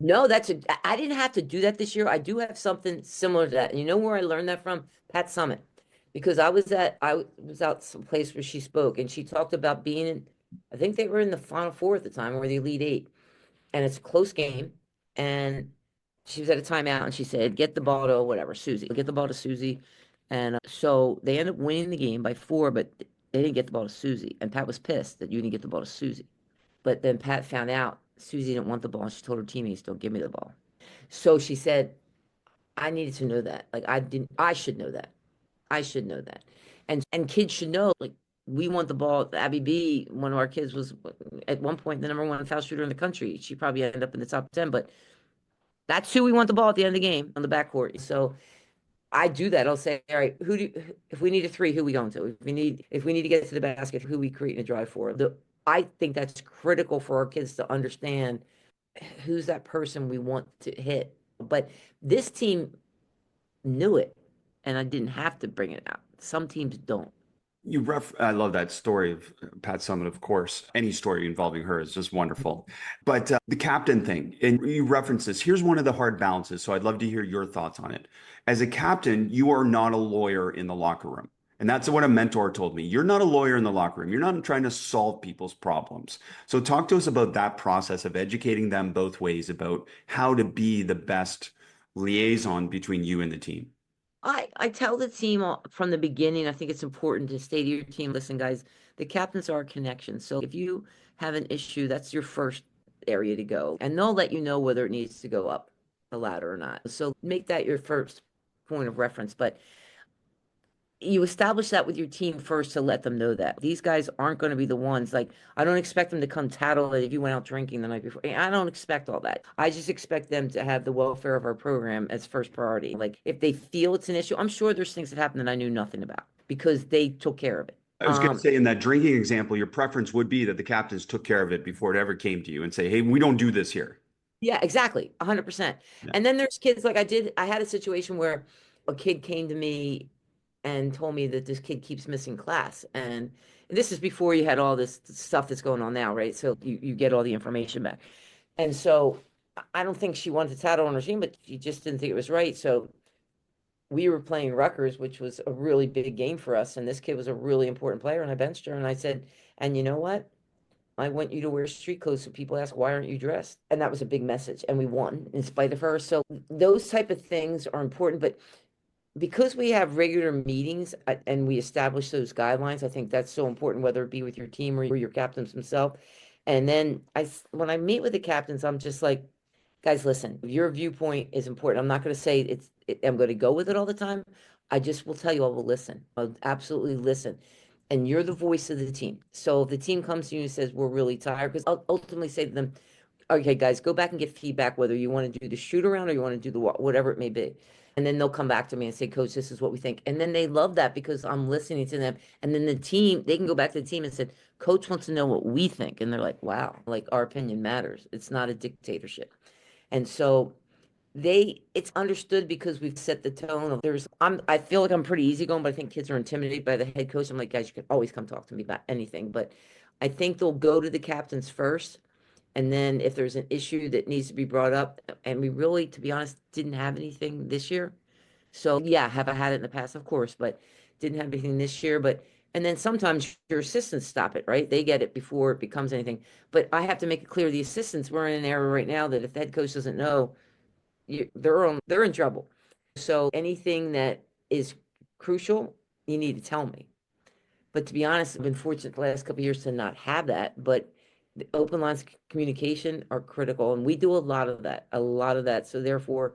No, I didn't have to do that this year. I do have something similar to that. And you know where I learned that from? Pat Summit. Because I was out someplace where she spoke and she talked about being in, I think they were in the Final Four at the time or the Elite Eight. And it's a close game. And she was at a timeout and she said, get the ball to whatever, Susie. Get the ball to Susie. And so they ended up winning the game by 4, but they didn't get the ball to Susie. And Pat was pissed that you didn't get the ball to Susie. But then Pat found out Susie didn't want the ball. She told her teammates, don't give me the ball. So she said, I needed to know that. Like I should know that. I should know that. And kids should know, like, we want the ball. Abby B, one of our kids was at one point the number one foul shooter in the country. She probably ended up in the top 10, but that's who we want the ball at the end of the game on the backcourt. So I do that. I'll say, all right, if we need a three, who we going to? If we need to get to the basket, who we creating a drive for? I think that's critical for our kids to understand who's that person we want to hit. But this team knew it, and I didn't have to bring it out. Some teams don't.
I love that story of Pat Summit, of course. Any story involving her is just wonderful. But the captain thing, and you reference this, here's one of the hard balances. So I'd love to hear your thoughts on it. As a captain, you are not a lawyer in the locker room. And that's what a mentor told me. You're not a lawyer in the locker room. You're not trying to solve people's problems. So talk to us about that process of educating them both ways about how to be the best liaison between you and the team.
I tell the team from the beginning, I think it's important to say to your team, listen, guys, the captains are a connection. So if you have an issue, that's your first area to go. And they'll let you know whether it needs to go up the ladder or not. So make that your first point of reference. But you establish that with your team first to let them know that these guys aren't going to be the ones. Like, I don't expect them to come tattle it if you went out drinking the night before. I don't expect all that. I just expect them to have the welfare of our program as first priority. Like, if they feel it's an issue, I'm sure there's things that happen that I knew nothing about because they took care of it.
I was going to say in that drinking example, your preference would be that the captains took care of it before it ever came to you and say, hey, we don't do this here.
Yeah, exactly. 100%.
Yeah.
And then there's kids like I had a situation where a kid came to me and told me that this kid keeps missing class. And this is before you had all this stuff that's going on now, right? So you get all the information back. And so I don't think she wanted to tattle on her team, but she just didn't think it was right. So we were playing Rutgers, which was a really big game for us. And this kid was a really important player. And I benched her and I said, and you know what? I want you to wear street clothes so people ask, why aren't you dressed? And that was a big message. And we won in spite of her. So those type of things are important. But because we have regular meetings and we establish those guidelines, I think that's so important, whether it be with your team or your captains themselves. And then when I meet with the captains, I'm just like, guys, listen, your viewpoint is important. I'm not going to say I'm going to go with it all the time. I just will tell you, I will listen. I'll absolutely listen. And you're the voice of the team. So if the team comes to you and says, we're really tired, because I'll ultimately say to them, okay, guys, go back and get feedback, whether you want to do the shoot around or you want to do the whatever it may be. And then they'll come back to me and say, Coach, this is what we think. And then they love that because I'm listening to them. And then the team, they can go back to the team and say, Coach wants to know what we think. And they're like, wow, like our opinion matters. It's not a dictatorship. And so it's understood because we've set the tone. I feel like I'm pretty easygoing, but I think kids are intimidated by the head coach. I'm like, guys, you can always come talk to me about anything. But I think they'll go to the captains first. And then if there's an issue that needs to be brought up, and we really, to be honest, didn't have anything this year. So yeah, have I had it in the past? Of course, but didn't have anything this year. And then sometimes your assistants stop it, right? They get it before it becomes anything. But I have to make it clear, the assistants, we're in an era right now that if the head coach doesn't know, they're in trouble. So anything that is crucial, you need to tell me. But to be honest, I've been fortunate the last couple of years to not have that. But the open lines of communication are critical, and we do a lot of that, a lot of that. So therefore,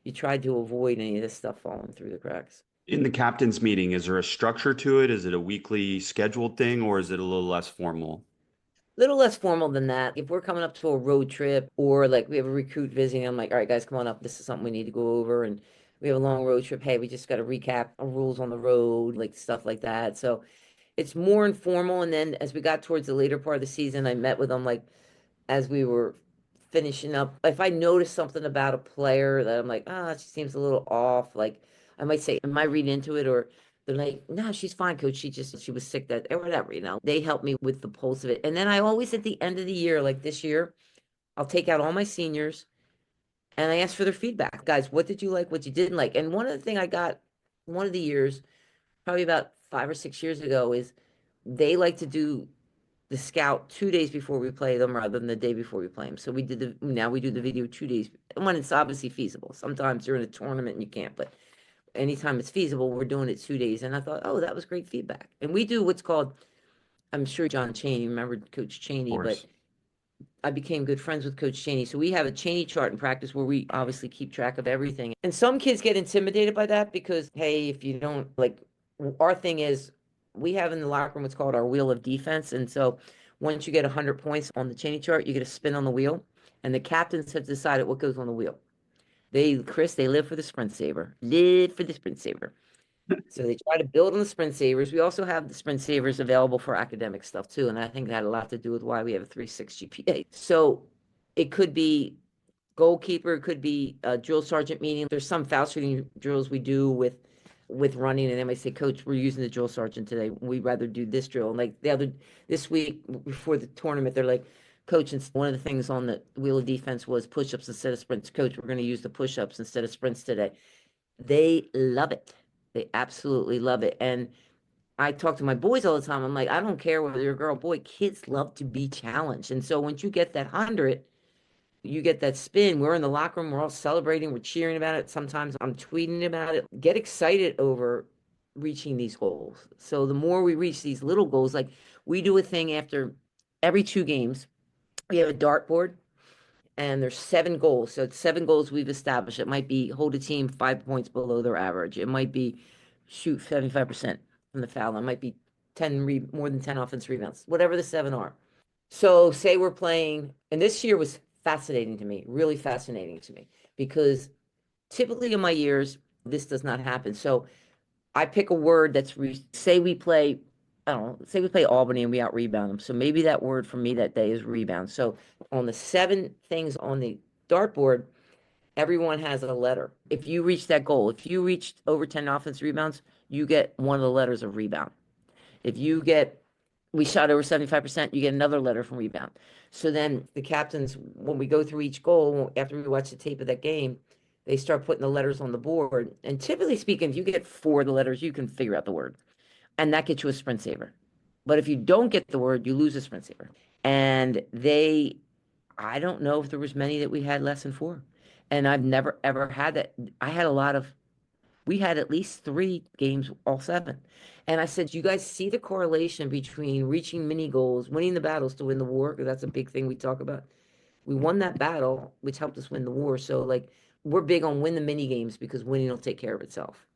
you try to avoid any of this stuff falling through the cracks.
In the captain's meeting, is there a structure to it? Is it a weekly scheduled thing or is it a little less formal?
Little less formal than that. If we're coming up to a road trip or like we have a recruit visiting, I'm like, all right, guys, come on up. This is something we need to go over. And we have a long road trip. Hey, we just got to recap our rules on the road, like stuff like that. So it's more informal. And then as we got towards the later part of the season, I met with them like as we were finishing up. If I notice something about a player that I'm like, ah, she seems a little off, like I might say, am I reading into it? Or They're like, no, she's fine, coach. She was sick that, or whatever, They help me with the pulse of it. And then I always, at the end of the year, like this year, I'll take out all my seniors and I ask for their feedback. Guys, what did you like? What you didn't like? And one of the thing I got one of the years, probably about 5 or 6 years ago, is they like to do the scout 2 days before we play them rather than the day before we play them. So now we do the video 2 days when it's obviously feasible. Sometimes you're in a tournament and you can't, but anytime it's feasible, we're doing it 2 days. And I thought, oh, that was great feedback. And we do what's called, I'm sure John Chaney, remember Coach
Of
Chaney, but
course.
I became good friends with Coach Chaney. So we have a Chaney chart in practice where we obviously keep track of everything. And some kids get intimidated by that because, hey, if you don't like, our thing is we have in the locker room what's called our wheel of defense. And so once you get 100 points on the Chaney chart, you get a spin on the wheel. And the captains have decided what goes on the wheel. Chris, they live for the sprint saver. Live for the sprint saver. So they try to build on the sprint savers. We also have the sprint savers available for academic stuff too. And I think that had a lot to do with why we have a 3.6 GPA. So it could be goalkeeper, it could be a drill sergeant meeting. There's some foul shooting drills we do with running, and they might say, Coach, we're using the drill sergeant today. We'd rather do this drill. And like this week before the tournament, they're like, Coach, and one of the things on the wheel of defense was push-ups instead of sprints. Coach, we're going to use the push-ups instead of sprints today. They love it. They absolutely love it. And I talk to my boys all the time. I'm like, I don't care whether you're a girl or boy, kids love to be challenged. And so once you get that 100, you get that spin. We're in the locker room, we're all celebrating, we're cheering about it. Sometimes I'm tweeting about it. Get excited over reaching these goals. So the more we reach these little goals, like we do a thing after every 2 games, we have a dartboard and there's 7 goals. So it's 7 goals we've established. It might be hold a team 5 points below their average. It might be shoot 75% from the foul. It might be more than 10 offensive rebounds, whatever the 7 are. So say we're playing, and this year was fascinating to me, really fascinating to me, because typically in my years, this does not happen. So I pick a word say we play, I don't know, say we play Albany and we out rebound them. So maybe that word for me that day is rebound. So on the 7 things on the dartboard, everyone has a letter. If you reach that goal, if you reached over 10 offensive rebounds, you get one of the letters of rebound. If we shot over 75%, you get another letter from rebound. So then the captains, when we go through each goal, after we watch the tape of that game, they start putting the letters on the board. And typically speaking, if you get 4 of the letters, you can figure out the word. And that gets you a sprint saver. But if you don't get the word, you lose a sprint saver. And I don't know if there was many that we had less than 4. And I've never, ever had that. We had at least 3 games, all 7. And I said, you guys see the correlation between reaching mini goals, winning the battles to win the war? Because that's a big thing we talk about. We won that battle, which helped us win the war. So like, we're big on win the mini games because winning will take care of itself.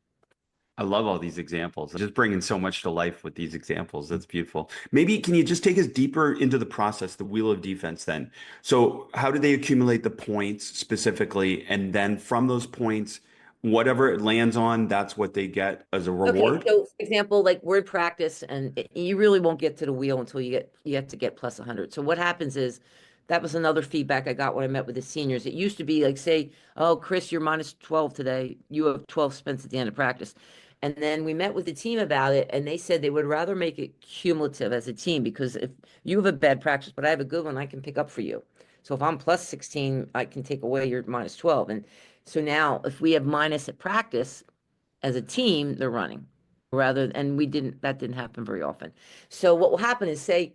I love all these examples. Just bringing so much to life with these examples. That's beautiful. Maybe can you just take us deeper into the process, the wheel of defense then? So how do they accumulate the points specifically? And then from those points, whatever it lands on, that's what they get as a
Okay,
reward?
so for example, like word practice, and you really won't get to the wheel until you have to get plus 100. So what happens is that was another feedback I got when I met with the seniors. It used to be like, say, oh, Chris, you're minus 12 today. You have 12 spins at the end of practice. And then we met with the team about it, and they said they would rather make it cumulative as a team because if you have a bad practice, but I have a good one, I can pick up for you. So if I'm plus 16, I can take away your minus 12. And so now if we have minus at practice, as a team, they're running and that didn't happen very often. So what will happen is say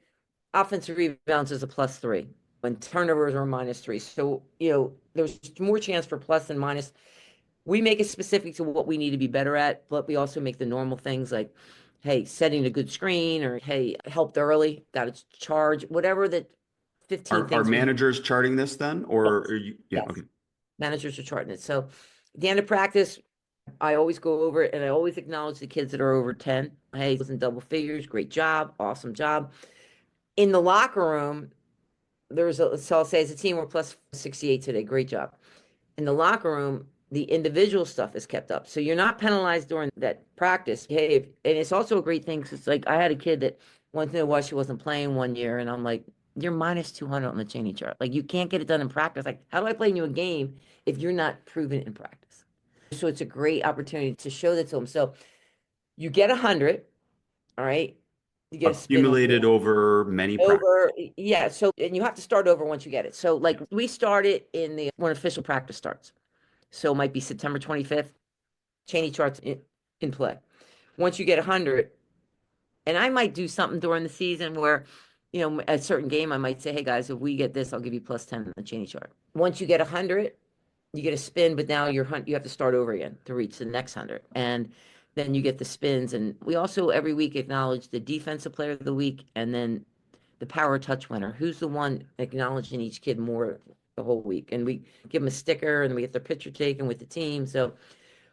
offensive rebounds is a +3 when turnovers are -3. So, there's more chance for plus than minus. We make it specific to what we need to be better at, but we also make the normal things like, hey, setting a good screen or, hey, helped early, got to charge, whatever the 15
Are
things we
managers charting this then? Or
Yes.
are you, yeah,
Yes.
okay.
Managers are charting it. So at the end of practice, I always go over it and I always acknowledge the kids that are over 10. Hey, it was in double figures. Great job. Awesome job. In the locker room, so I'll say as a team, we're plus 68 today. Great job. In the locker room, the individual stuff is kept up. So you're not penalized during that practice. Hey, and it's also a great thing. 'Cause it's like I had a kid that wanted to know why she wasn't playing one year. And I'm like, you're minus 200 on the Cheney chart. Like you can't get it done in practice. Like, how do I play you a game if you're not proven in practice? So it's a great opportunity to show that to them. So You get 100, all right? You get a spin on
Accumulated over many practices.
over, yeah. So, and you have to start over once you get it. So, like, we started in the when official practice starts. So, it might be September 25th, Cheney charts in play. Once you get 100, and I might do something during the season where, a certain game, I might say, hey guys, if we get this, I'll give you +10 on the Cheney chart. Once you get 100, you get a spin, but now you have to start over again to reach the next 100. And then you get the spins. And we also every week acknowledge the defensive player of the week and then the power touch winner. Who's the one acknowledging each kid more the whole week? And we give them a sticker and we get their picture taken with the team. So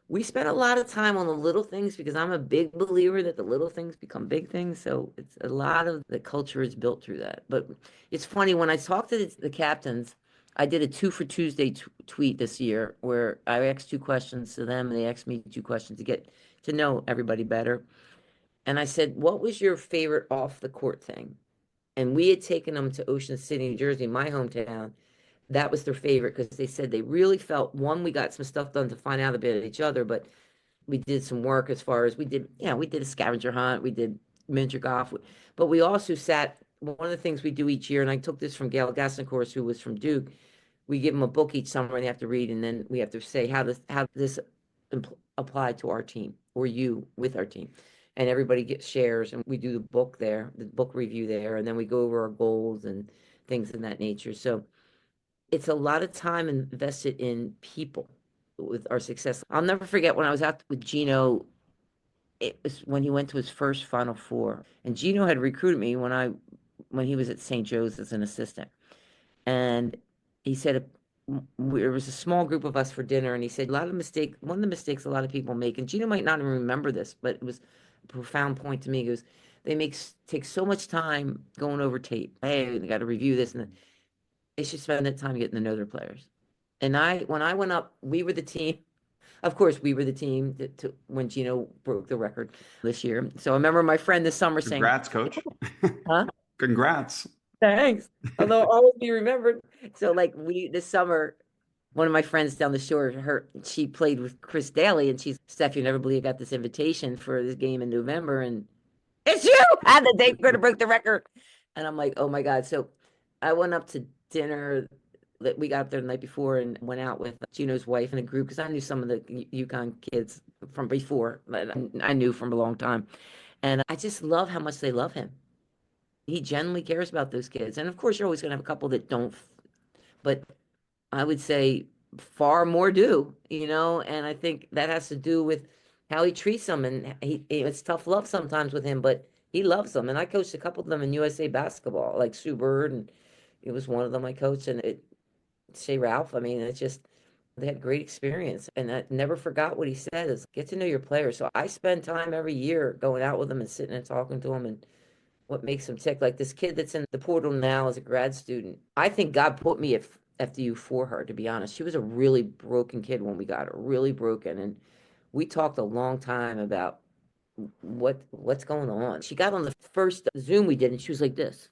we spent a lot of time on the little things because I'm a big believer that the little things become big things. So it's a lot of the culture is built through that. But it's funny when I talk to the captains, I did a 2 for Tuesday tweet this year where I asked two questions to them and they asked me two questions to get to know everybody better. And I said, what was your favorite off the court thing? And we had taken them to Ocean City, New Jersey, my hometown. That was their favorite because they said they really felt, one, we got some stuff done to find out about each other, but we did some work as far as we did a scavenger hunt, we did miniature golf, but we also sat, one of the things we do each year, and I took this from Gail Gassencourse, who was from Duke, we give them a book each summer and they have to read, and then we have to say how this apply to our team or you with our team. And everybody gets shares and we do the book review there, and then we go over our goals and things of that nature. So it's a lot of time invested in people with our success. I'll never forget when I was out with Gino. It was when he went to his first Final Four, and Gino had recruited me when he was at St. Joe's as an assistant, and he said there was a small group of us for dinner, and he said one of the mistakes a lot of people make, and Gino might not even remember this, but it was a profound point to me. He goes, take so much time going over tape. Hey, they got to review this, and they should spend that time getting to know their players. And when I went up, we were the team. Of course, we were the team when Gino broke the record this year. So I remember my friend this summer saying,
Congrats, coach.
huh?
Congrats.
Thanks. Although I'll always be remembered. So like this summer, one of my friends down the shore, she played with Chris Daly, and she's, Steph, you never believe I got this invitation for this game in November, and it's you. And the day we're going to break the record. And I'm like, oh my God. So I went up to dinner. We got up there the night before and went out with Gino's wife and a group because I knew some of the UConn kids from before. I knew from a long time. And I just love how much they love him. He genuinely cares about those kids. And of course, you're always going to have a couple that don't, but I would say far more do, and I think that has to do with how he treats them. And it's tough love sometimes with him, but he loves them. And I coached a couple of them in USA basketball, like Sue Bird, and it was one of them I coached. And Shea Ralph, I mean, it's just, they had great experience. And I never forgot what he said is get to know your players. So I spend time every year going out with them and sitting and talking to them and what makes them tick. Like this kid that's in the portal now as a grad student. I think God put me at FDU for her, to be honest. She was a really broken kid when we got her, really broken. And we talked a long time about what's going on. She got on the first Zoom we did and she was like this.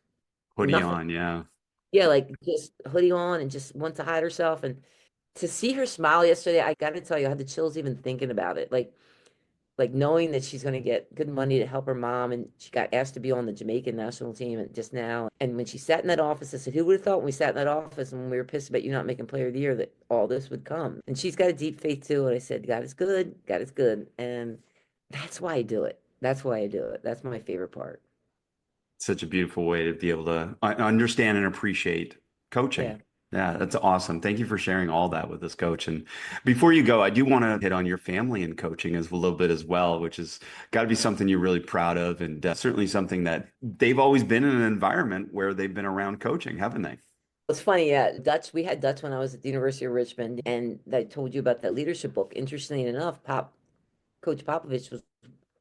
Hoodie
Nothing.
on, yeah.
Yeah, like just hoodie on and just wants to hide herself. And to see her smile yesterday, I got to tell you, I had the chills even thinking about it. Like knowing that she's going to get good money to help her mom, and she got asked to be on the Jamaican national team and just now. And when she sat in that office, I said, who would have thought when we sat in that office and when we were pissed about you not making player of the year that all this would come? And she's got a deep faith too. And I said, God is good. God is good. And that's why I do it. That's why I do it. That's my favorite part.
Such a beautiful way to be able to understand and appreciate
Yeah.
coaching. Yeah, that's awesome. Thank you for sharing all that with us, coach. And before you go, I do want to hit on your family and coaching as a little bit as well, which has got to be something you're really proud of, and certainly something that they've always been in an environment where they've been around coaching, haven't they?
It's funny, yeah. We had Dutch when I was at the University of Richmond, and I told you about that leadership book. Interestingly enough, Coach Popovich was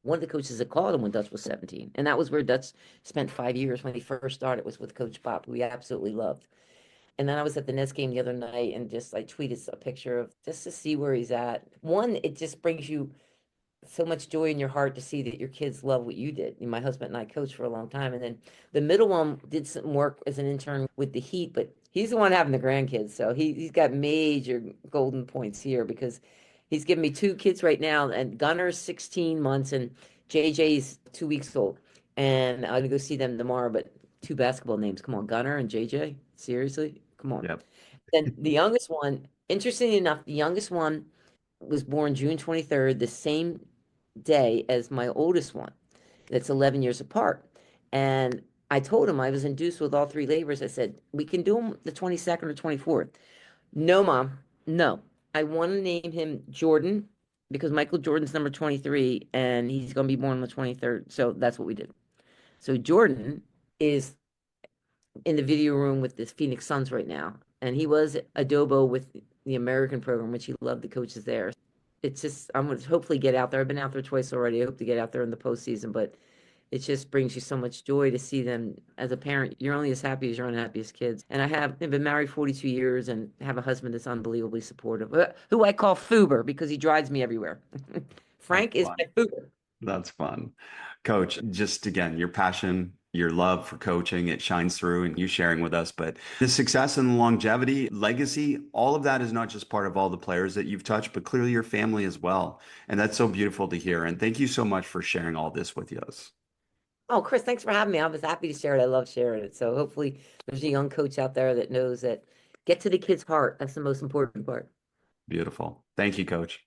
one of the coaches that called him when Dutch was 17. And that was where Dutch spent 5 years when he first started, was with Coach Pop, who he absolutely loved. And then I was at the Nets game the other night and just I tweeted a picture of just to see where he's at. One, it just brings you so much joy in your heart to see that your kids love what you did. My husband and I coached for a long time. And then the middle one did some work as an intern with the Heat, but he's the one having the grandkids. So he's got major golden points here because he's giving me two kids right now. And Gunner's 16 months and JJ's 2 weeks old, and I'm gonna go see them tomorrow. But two basketball names, come on, Gunnar and JJ. Seriously, come on.
Yep.
Then the youngest one, interestingly enough, the youngest one was born June 23rd, the same day as my oldest one. That's 11 years apart. And I told him I was induced with all three labors. I said, we can do them the 22nd or 24th. No, Mom, no. I want to name him Jordan because Michael Jordan's number 23 and he's going to be born on the 23rd. So that's what we did. So Jordan is in the video room with the Phoenix Suns right now. And he was adobo with the American program, which he loved the coaches there. It's just, I'm going to hopefully get out there. I've been out there twice already. I hope to get out there in the postseason, but it just brings you so much joy to see them. As a parent, you're only as happy as your unhappiest kids. And I've been married 42 years and have a husband that's unbelievably supportive, who I call Fuber because he drives me everywhere. Frank is my Fuber.
That's fun. Coach, just again, your passion, your love for coaching, it shines through and you sharing with us. But the success and longevity, legacy, all of that is not just part of all the players that you've touched, but clearly your family as well. And that's so beautiful to hear. And thank you so much for sharing all this with us.
Oh, Chris, thanks for having me. I was happy to share it. I love sharing it. So hopefully there's a young coach out there that knows that get to the kid's heart. That's the most important part.
Beautiful. Thank you, Coach.